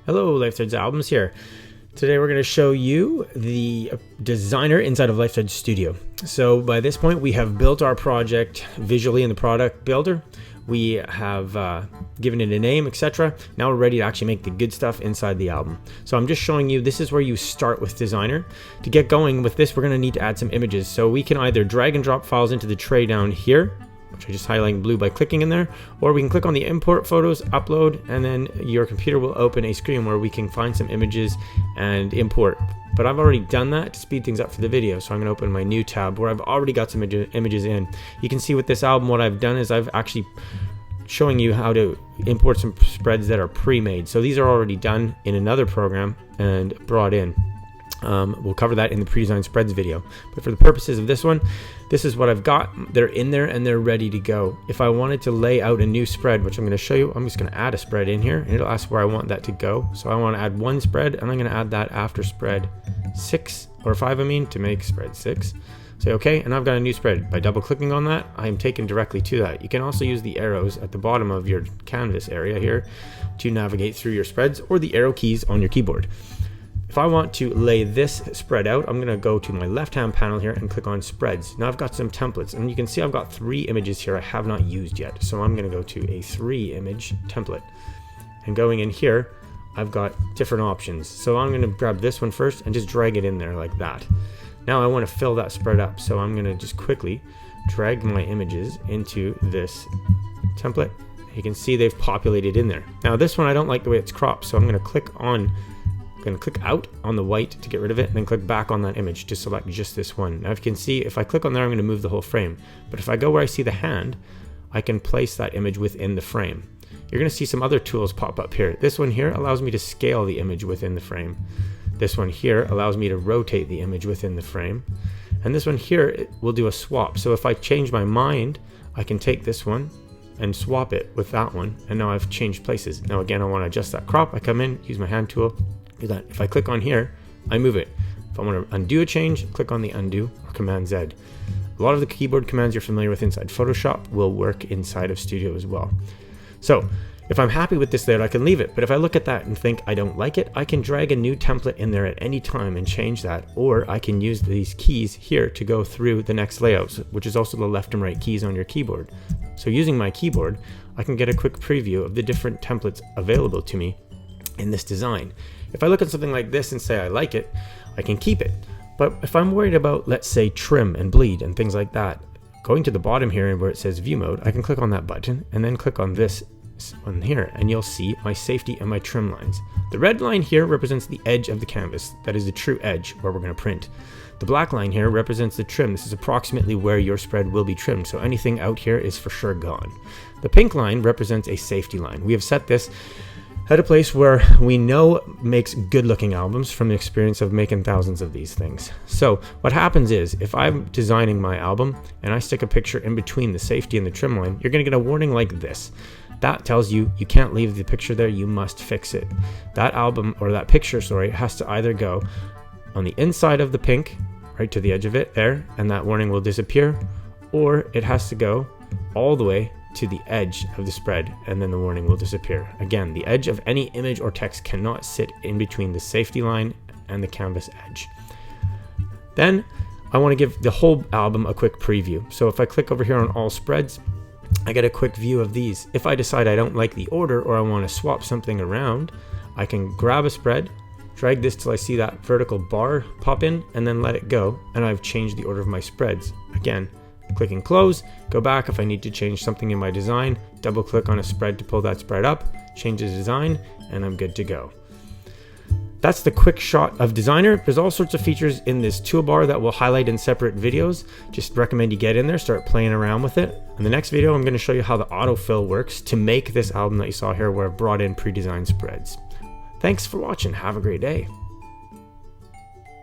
Hello, lifethreads albums here. Today we're going to show you the designer inside of lifethreads Studio. So by this point we have built our project visually in the product builder. We have given it a name, etc. Now we're ready to actually make the good stuff inside the album. So I'm just showing you, this is where you start with designer. To get going with this, we're going to need to add some images. So we can either drag and drop files into the tray down here, which I just highlight in blue by clicking in there, or we can click on the import photos, upload, and then your computer will open a screen where we can find some images and import. But I've already done that to speed things up for the video, so I'm going to open my new tab where I've already got some images in. You can see with this album what I've done is I've actually showing you how to import some spreads that are pre-made. So these are already done in another program and brought in. We'll cover that in the pre-designed spreads video, but for the purposes of this one, this is what I've got. They're in there and they're ready to go. If I wanted to lay out a new spread, which I'm going to show you, I'm just going to add a spread in here and it'll ask where I want that to go. So I want to add one spread and I'm going to add that after spread 6 or 5, to make spread 6. Say okay, and I've got a new spread. By double clicking on that, I am taken directly to that. You can also use the arrows at the bottom of your canvas area here to navigate through your spreads, or the arrow keys on your keyboard. If I want to lay this spread out, I'm going to go to my left-hand panel here and click on spreads. Now I've got some templates, and you can see I've got 3 images here I have not used yet. So I'm going to go to a 3-image template. And going in here, I've got different options. So I'm going to grab this one first and just drag it in there like that. Now I want to fill that spread up. So I'm going to just quickly drag my images into this template. You can see they've populated in there. Now this one, I don't like the way it's cropped. So I'm going to click out on the white to get rid of it, and then click back on that image to select just this one. Now if you can see, if I click on there, I'm going to move the whole frame. But if I go where I see the hand, I can place that image within the frame. You're going to see some other tools pop up here. This one here allows me to scale the image within the frame. This one here allows me to rotate the image within the frame. And this one here will do a swap. So if I change my mind, I can take this one and swap it with that one. And now I've changed places. Now again, I want to adjust that crop. I come in, use my hand tool, do that. If I click on here, I move it. If I want to undo a change, click on the undo or Command Z. A lot of the keyboard commands you're familiar with inside Photoshop will work inside of Studio as well. So if I'm happy with this layout, I can leave it. But if I look at that and think I don't like it, I can drag a new template in there at any time and change that. Or I can use these keys here to go through the next layouts, which is also the left and right keys on your keyboard. So using my keyboard, I can get a quick preview of the different templates available to me in this design. If I look at something like this and say I like it, I can keep it. But if I'm worried about, let's say, trim and bleed and things like that, going to the bottom here where it says view mode, I can click on that button and then click on this one here, and you'll see my safety and my trim lines. The red line here represents the edge of the canvas. That is the true edge where we're going to print. The black line here represents the trim. This is approximately where your spread will be trimmed, so anything out here is for sure gone. The pink line represents a safety line. We have set this at a place where we know makes good looking albums from the experience of making thousands of these things. So what happens is, if I'm designing my album and I stick a picture in between the safety and the trim line, you're going to get a warning like this. That tells you you can't leave the picture there, you must fix it. That album, or that picture, sorry, has to either go on the inside of the pink, right to the edge of it there, and that warning will disappear, or it has to go all the way to the edge of the spread, and then the warning will disappear. Again, the edge of any image or text cannot sit in between the safety line and the canvas edge. Then I want to give the whole album a quick preview. So if I click over here on all spreads, I get a quick view of these. If I decide I don't like the order or I want to swap something around, I can grab a spread, drag this till I see that vertical bar pop in, and then let it go, and I've changed the order of my spreads. Again, clicking close, go back if I need to change something in my design, double click on a spread to pull that spread up, change the design, and I'm good to go. That's the quick shot of designer. There's all sorts of features in this toolbar that we'll highlight in separate videos. Just recommend you get in there, start playing around with it. In the next video, I'm going to show you how the autofill works to make this album that you saw here where I've brought in pre-designed spreads. Thanks for watching. Have a great day.